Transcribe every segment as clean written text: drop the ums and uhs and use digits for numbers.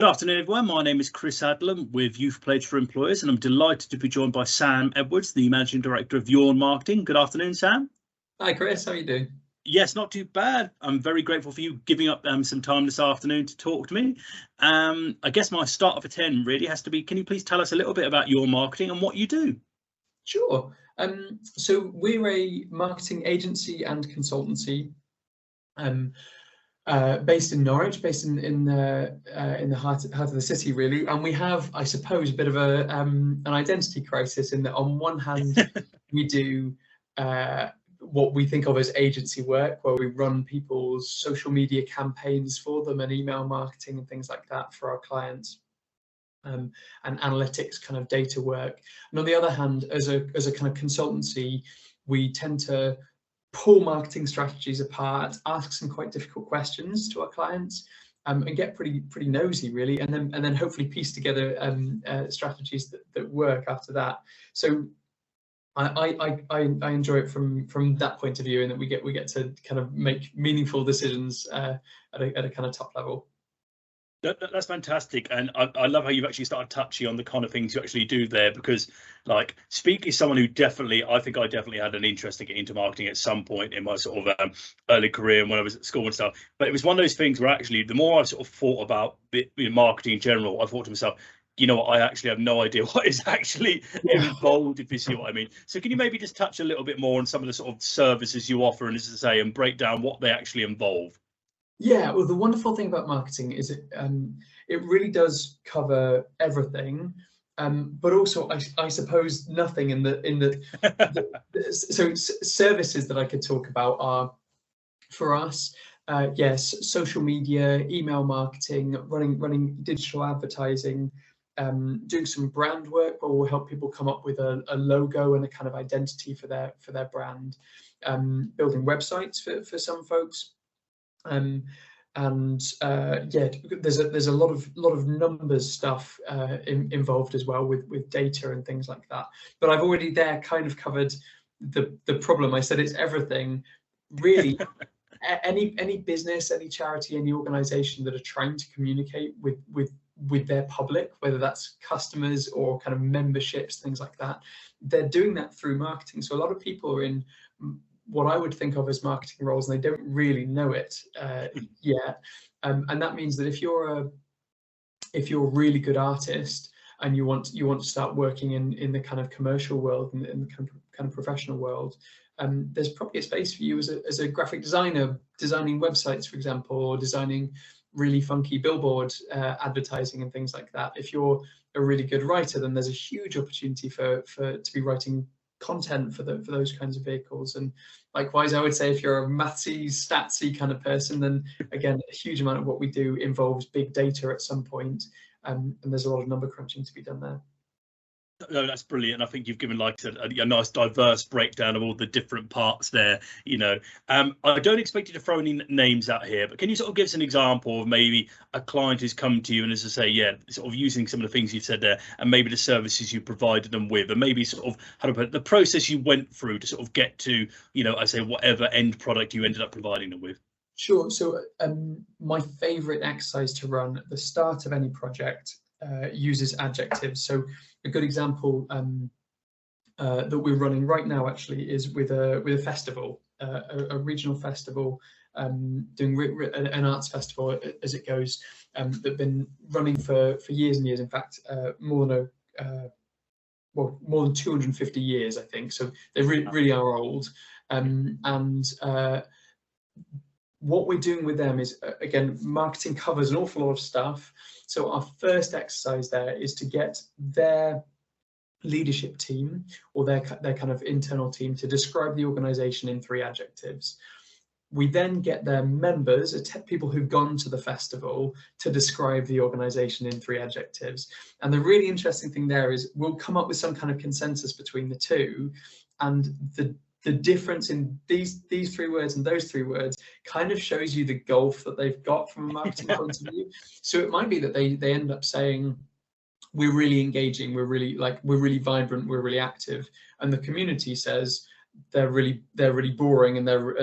Good afternoon, everyone. My name is Chris Adlam with Youth Pledge for Employers, and I'm delighted to be joined by Sam Edwards, the Managing Director of Yawn Marketing. Good afternoon, Sam. Hi, Chris. How are you doing? Yes, not too bad. I'm very grateful for you giving up some time this afternoon to talk to me. I guess my start for 10 really has to be, can you please tell us a little bit about Yawn Marketing and what you do? Sure. So we're a marketing agency and consultancy based in Norwich, based in the heart of the city, really. And we have, I suppose, a bit of an identity crisis in that on one hand, we do what we think of as agency work, where we run people's social media campaigns for them and email marketing and things like that for our clients. And analytics kind of data work. And on the other hand, as a kind of consultancy, we tend to pull marketing strategies apart, ask some quite difficult questions to our clients, and get pretty nosy, really, and then hopefully piece together strategies that work after that. So I enjoy it from that point of view, and that we get to kind of make meaningful decisions at a kind of top level. That's fantastic, and I love how you've actually started touching on the kind of things you actually do there, because like speaking as someone who I think I definitely had an interest in getting into marketing at some point in my sort of early career and when I was at school and stuff, but it was one of those things where actually the more I've sort of thought about marketing in general, I thought to myself, you know what, I actually have no idea what is actually involved, if you see what I mean. So can you maybe just touch a little bit more on some of the sort of services you offer, and as I say, and break down what they actually involve? Yeah, well, the wonderful thing about marketing is it really does cover everything, but also I suppose nothing in the so services that I could talk about are, for us, yes, social media, email marketing, running digital advertising, doing some brand work where we'll help people come up with a logo and a kind of identity for their brand, building websites for some folks. Yeah, there's a lot of numbers stuff involved as well with data and things like that. But I've already there kind of covered the problem. I said it's everything, really. Any business, any charity, any organization that are trying to communicate with their public, whether that's customers or kind of memberships, things like that, they're doing that through marketing. So a lot of people are in what I would think of as marketing roles, and they don't really know it yet. And that means that if you're a really good artist and you want to start working in the kind of commercial world and in the kind of professional world, there's probably a space for you as a graphic designer, designing websites, for example, or designing really funky billboard advertising and things like that. If you're a really good writer, then there's a huge opportunity to be writing content for those kinds of vehicles. And likewise, I would say if you're a mathsy, statsy kind of person, then again, a huge amount of what we do involves big data at some point, and there's a lot of number crunching to be done there. No, that's brilliant. I think you've given, like I said, a nice diverse breakdown of all the different parts there. I don't expect you to throw any names out here, but can you sort of give us an example of maybe a client who's come to you and, as I say, yeah, sort of using some of the things you've said there, and maybe the services you provided them with, and maybe sort of how to put it, the process you went through to sort of get to, I say, whatever end product you ended up providing them with. Sure. So my favorite exercise to run at the start of any project uses adjectives. So a good example that we're running right now actually is with a festival, a regional festival, doing an arts festival as it goes, that've been running for years and years. In fact, more than 250 years, I think. So they really are old. What we're doing with them is, again, marketing covers an awful lot of stuff. So our first exercise there is to get their leadership team or their kind of internal team to describe the organization in 3 adjectives. We then get their members, people who've gone to the festival, to describe the organization in 3 adjectives. And the really interesting thing there is we'll come up with some kind of consensus between the two, and the difference in these 3 words and those 3 words kind of shows you the gulf that they've got from a marketing point of view. So it might be that they end up saying, we're really engaging, we're really vibrant, we're really active, and the community says they're really boring and they're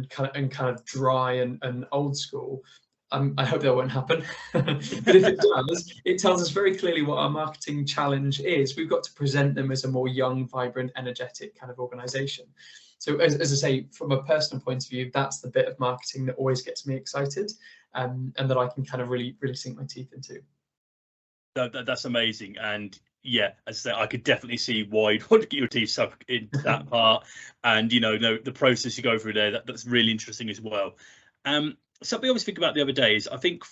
kind of dry and old school. I hope that won't happen. But if it does, it tells us very clearly what our marketing challenge is. We've got to present them as a more young, vibrant, energetic kind of organization. So as I say, from a personal point of view, that's the bit of marketing that always gets me excited, and that I can kind of really sink my teeth into. That's amazing. And yeah, as I say, I could definitely see why you'd want to get your teeth stuck into that part. And the process you go through there, that's really interesting as well. Something I always think about the other day is I think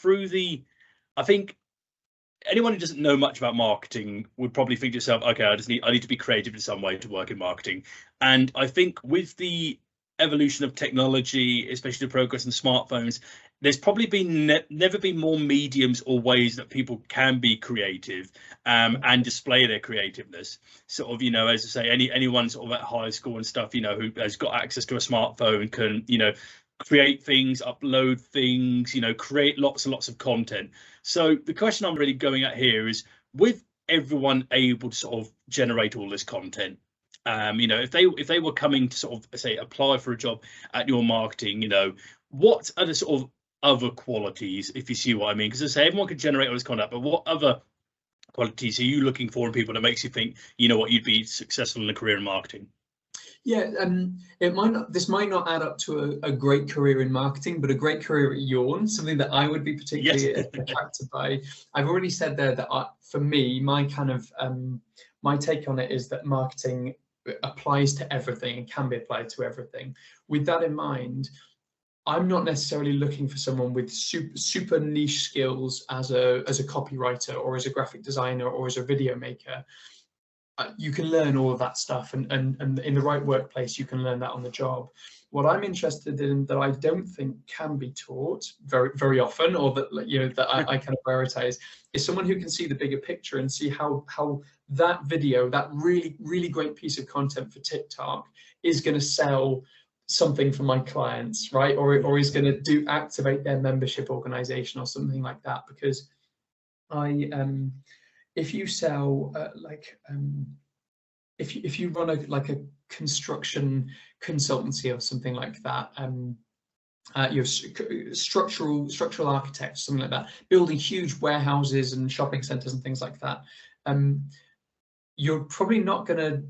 anyone who doesn't know much about marketing would probably think to yourself, okay, I need to be creative in some way to work in marketing. And I think with the evolution of technology, especially the progress in smartphones, there's probably been never been more mediums or ways that people can be creative and display their creativeness. Sort of, as I say, anyone sort of at high school and stuff, who has got access to a smartphone can, create things, upload things, create lots and lots of content. So the question I'm really going at here is, with everyone able to sort of generate all this content, if they were coming to sort of say apply for a job at your marketing, what are the sort of other qualities, if you see what I mean? Because I say everyone can generate all this content, but what other qualities are you looking for in people that makes you think, you'd be successful in a career in marketing? Yeah, this might not add up to a great career in marketing, but a great career at Yawn, something that I would be particularly attracted by. I've already said there that for me, my kind of my take on it is that marketing applies to everything and can be applied to everything. With that in mind, I'm not necessarily looking for someone with super niche skills as a copywriter or as a graphic designer or as a video maker. You can learn all of that stuff, and in the right workplace, you can learn that on the job. What I'm interested in, that I don't think can be taught very often, or that that I kind of prioritize, is someone who can see the bigger picture and see how that video, that really great piece of content for TikTok, is going to sell something for my clients, right? Or is going to activate their membership organization or something like that. Because if you sell if you run a construction consultancy or something like that, you're structural architects, something like that, building huge warehouses and shopping centers and things like that, you're probably not gonna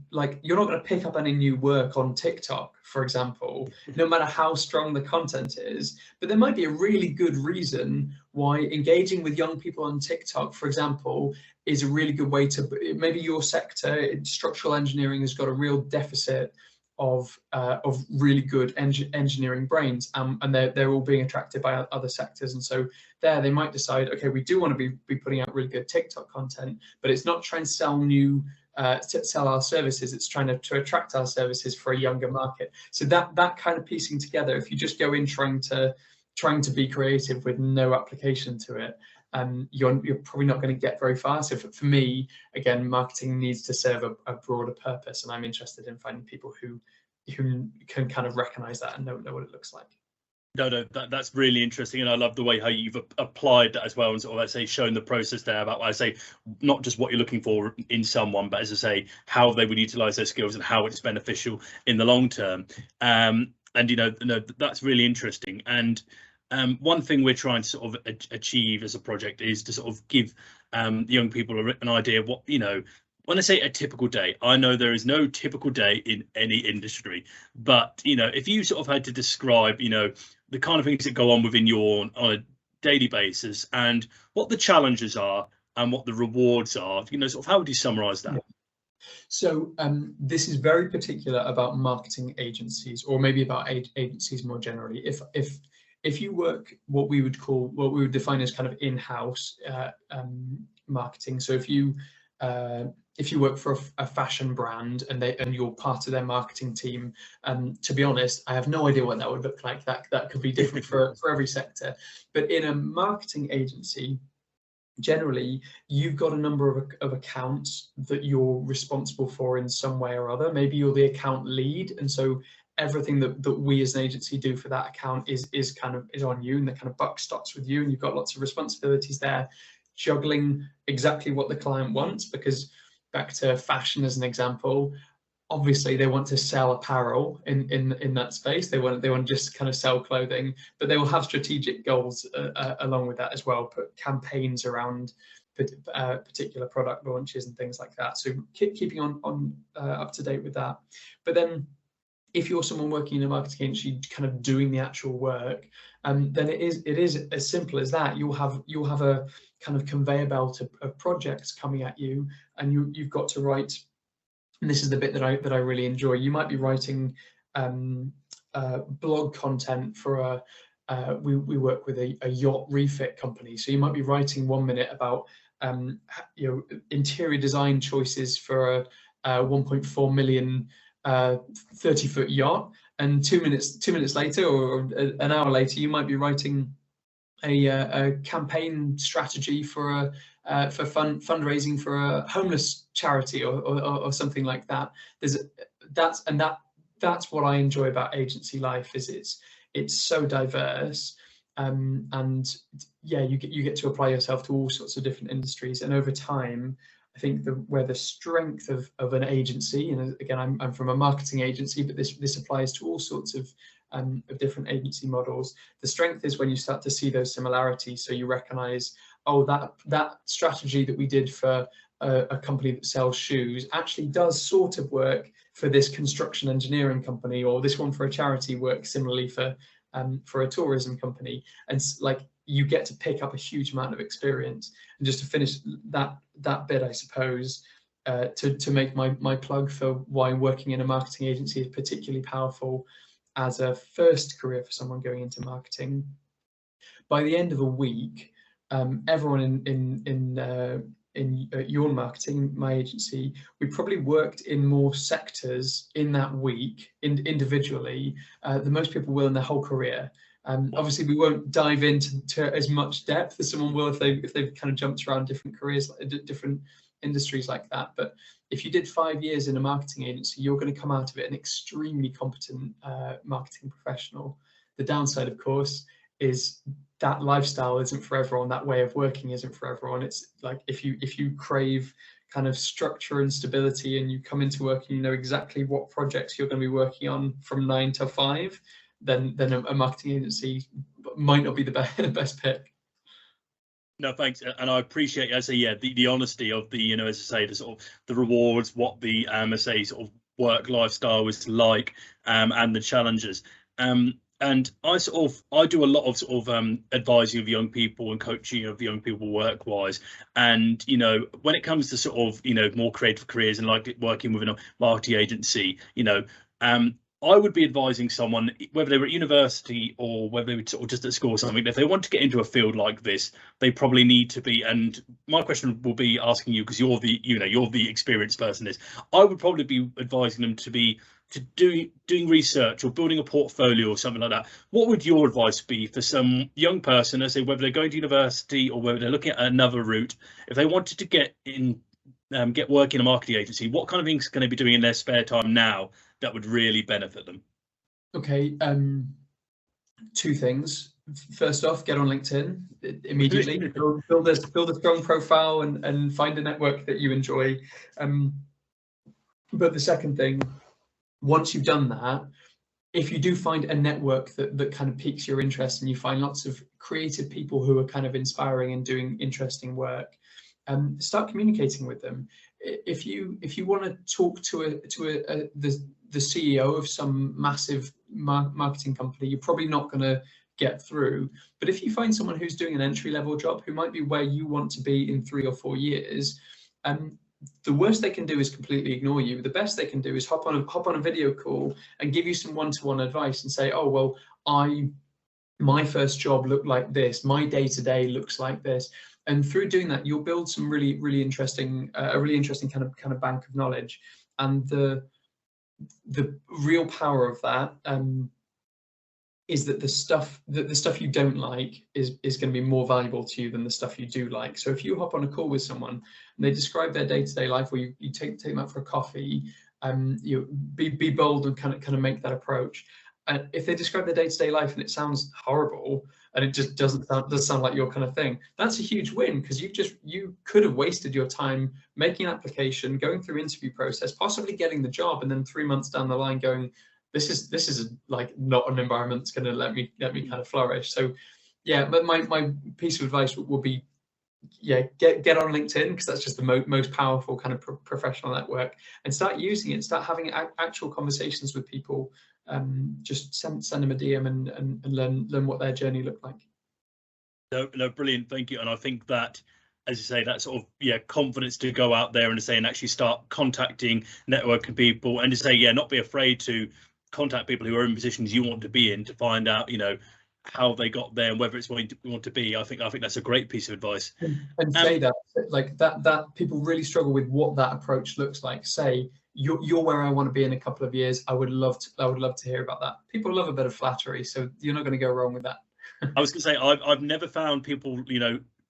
pick up any new work on TikTok, for example, no matter how strong the content is. But there might be a really good reason why engaging with young people on TikTok, for example, is a really good way to, maybe your sector, structural engineering, has got a real deficit of really good engineering brains, and they're all being attracted by other sectors. And so there they might decide, okay, we do want to be putting out really good TikTok content, but it's not trying to sell our services, it's trying to attract our services for a younger market. So that kind of piecing together, if you just go in trying to be creative with no application to it, you're probably not going to get very far. So for me, again, marketing needs to serve a broader purpose, and I'm interested in finding people who can kind of recognize that and know what it looks like. No, that's really interesting, and I love the way how you've applied that as well, and sort of, I say, shown the process there about, I say, not just what you're looking for in someone, but as I say, how they would utilize their skills and how it's beneficial in the long term. And that's really interesting. And one thing we're trying to sort of achieve as a project is to sort of give the young people an idea of what, when I say a typical day, I know there is no typical day in any industry, but if you sort of had to describe the kind of things that go on within Yawn on a daily basis, and what the challenges are and what the rewards are, sort of, how would you summarize that? Yeah. So this is very particular about marketing agencies, or maybe about agencies more generally. If you work what we would define as kind of in-house marketing, so if you work for a fashion brand and you're part of their marketing team, to be honest, I have no idea what that would look like. That could be different for every sector. But in a marketing agency, generally, you've got a number of accounts that you're responsible for in some way or other. Maybe you're the account lead, and so everything that we as an agency do for that account is on you, and the kind of buck stops with you, and you've got lots of responsibilities there, juggling exactly what the client wants. Because back to fashion as an example, obviously they want to sell apparel in that space. They want to just kind of sell clothing, but they will have strategic goals along with that as well. Put campaigns around particular product launches and things like that. So keeping on up to date with that. But then, if you're someone working in a marketing agency, kind of doing the actual work, then it is as simple as that. You'll have a kind of conveyor belt of projects coming at you, and you've got to write. And this is the bit that I really enjoy. You might be writing blog content for we work with a yacht refit company. So you might be writing 1 minute about interior design choices for a 1.4 million 30-foot yacht, and 2 minutes later or an hour later you might be writing a campaign strategy for fundraising for a homeless charity or something like that. That's what I enjoy about agency life, is it's so diverse, and yeah, you get to apply yourself to all sorts of different industries, and over time I think where the strength of an agency, and again I'm from a marketing agency, but this applies to all sorts of different agency models. The strength is when you start to see those similarities, so you recognize, oh, that strategy that we did for a company that sells shoes actually does sort of work for this construction engineering company, or this one for a charity works similarly for a tourism company, and like you get to pick up a huge amount of experience. And just to finish that bit, I suppose, to make my plug for why working in a marketing agency is particularly powerful as a first career for someone going into marketing. By the end of a week, everyone in Yawn Marketing, my agency, we probably worked in more sectors in that week individually than most people will in their whole career. Obviously, we won't dive into as much depth as someone will if they've kind of jumped around different careers, different industries like that. But if you did 5 years in a marketing agency, you're going to come out of it an extremely competent marketing professional. The downside, of course, is that lifestyle isn't for everyone. That way of working isn't for everyone. It's like if you crave kind of structure and stability, and you come into work and you know exactly what projects you're going to be working on from 9 to 5, then a marketing agency might not be the best pick. No, thanks, and I appreciate, as I say, yeah, the honesty of the, as I say, the sort of the rewards, what the as I say, sort of work lifestyle is like, and the challenges. And I do a lot of sort of advising of young people and coaching of young people work-wise. And when it comes to sort of more creative careers and like working within a marketing agency, I would be advising someone, whether they were at university or whether they were sort of just at school or something, if they want to get into a field like this, they probably need to be. And my question will be asking you, because you're the experienced person, is I would probably be advising them to doing research or building a portfolio or something like that. What would your advice be for some young person, let's say whether they're going to university or whether they're looking at another route, if they wanted to get work in a marketing agency, what kind of things can they be doing in their spare time now that would really benefit them? Okay, 2 things. First off, get on LinkedIn immediately. build a strong profile and find a network that you enjoy. But the second thing, once you've done that, if you do find a network that kind of piques your interest, and you find lots of creative people who are kind of inspiring and doing interesting work, start communicating with them. If you want to talk to the CEO of some massive marketing company, you're probably not going to get through. But if you find someone who's doing an entry-level job, who might be where you want to be in 3 or 4 years, the worst they can do is completely ignore you. The best they can do is hop on a video call and give you some one-to-one advice and say, oh, well, my first job looked like this, my day-to-day looks like this. And through doing that, you'll build some really interesting, a really interesting kind of bank of knowledge. And the real power of that is that the stuff you don't like is going to be more valuable to you than the stuff you do like. So if you hop on a call with someone and they describe their day-to-day life, or you take them out for a coffee, you be bold and kind of make that approach. And if they describe their day-to-day life and it sounds horrible and it just does sound like your kind of thing, that's a huge win, because you could have wasted your time making an application, going through interview process, possibly getting the job, and then 3 months down the line going, this is like not an environment that's going to let me kind of flourish. So yeah, but my piece of advice would be, yeah, get on LinkedIn, because that's just the most powerful kind of professional network, and start using it. Start having actual conversations with people. Just send them a DM and learn what their journey looked like. No, brilliant, thank you. And I think that, as you say, that sort of confidence to go out there and to say and actually start contacting, networking people, and to say not be afraid to contact people who are in positions you want to be in, to find out how they got there and whether it's what you want to be. I think that's a great piece of advice. And say that, like that people really struggle with what that approach looks like. Say you're where I want to be in a couple of years. I would love to hear about that. People love a bit of flattery, so you're not going to go wrong with that. I was going to say, I've never found people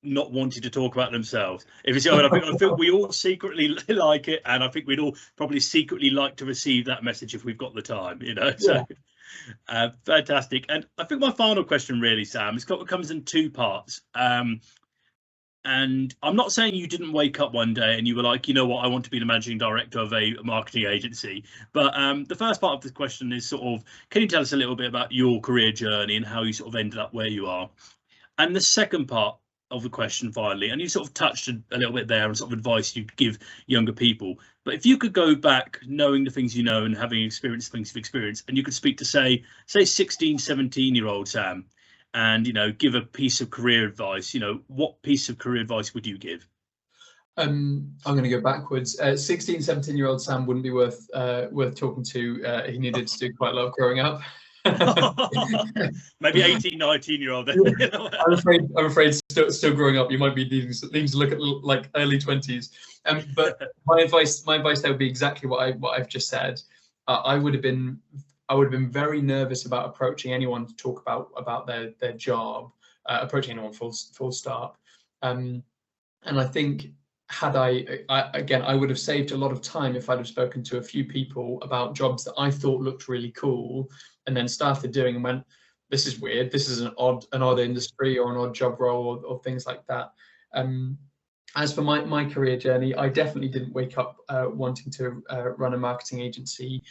not wanting to talk about themselves. If it's, I think we all secretly like it, and I think we'd all probably secretly like to receive that message if we've got the time. So. Fantastic. And I think my final question really, Sam, comes in two parts. And I'm not saying you didn't wake up one day and you were like, you know what, I want to be the managing director of a marketing agency. But the first part of the question is sort of, can you tell us a little bit about your career journey and how you sort of ended up where you are? And the second part of the question, finally, and you sort of touched a little bit there on sort of advice you'd give younger people, but if you could go back knowing the things you know and having experienced things you've experienced, and you could speak to say 16, 17-year-old Sam, and give a piece of career advice, what piece of career advice would you give? I'm going to go backwards. 16, 17-year-old Sam wouldn't be worth talking to. He needed to do quite a lot of growing up. Maybe 18, 19-year-old. I'm afraid still growing up, you might be needing to look at like early 20s. But my advice there would be exactly what I've just said. I would have been very nervous about approaching anyone to talk about their job, approaching anyone full stop. And I think had I would have saved a lot of time if I'd have spoken to a few people about jobs that I thought looked really cool, and then started doing and went, this is weird, this is an odd industry or an odd job role or things like that. As for my career journey, I definitely didn't wake up wanting to run a marketing agency.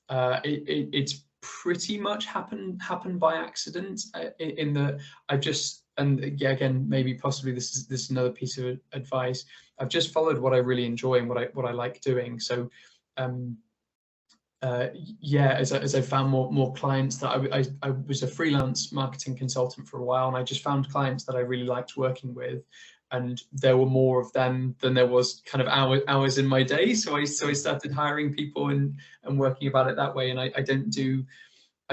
It's pretty much happened by accident, in that I've just, and yeah, again, maybe possibly this is another piece of advice. I've just followed what I really enjoy and what I like doing. So as I found more clients, that I was a freelance marketing consultant for a while, and I just found clients that I really liked working with, and there were more of them than there was kind of hours in my day. So I started hiring people and working about it that way. And I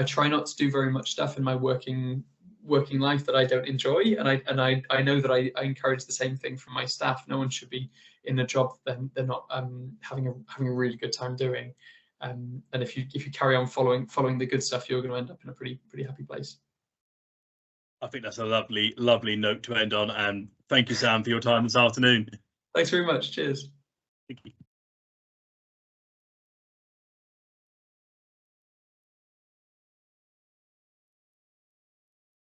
try not to do very much stuff in my working life that I don't enjoy, and I know that I encourage the same thing from my staff. No one should be in a job that they're not having a really good time doing. And if you carry on following the good stuff, you're going to end up in a pretty happy place. I think that's a lovely note to end on. And thank you, Sam, for your time this afternoon. Thanks very much. Cheers. Thank you.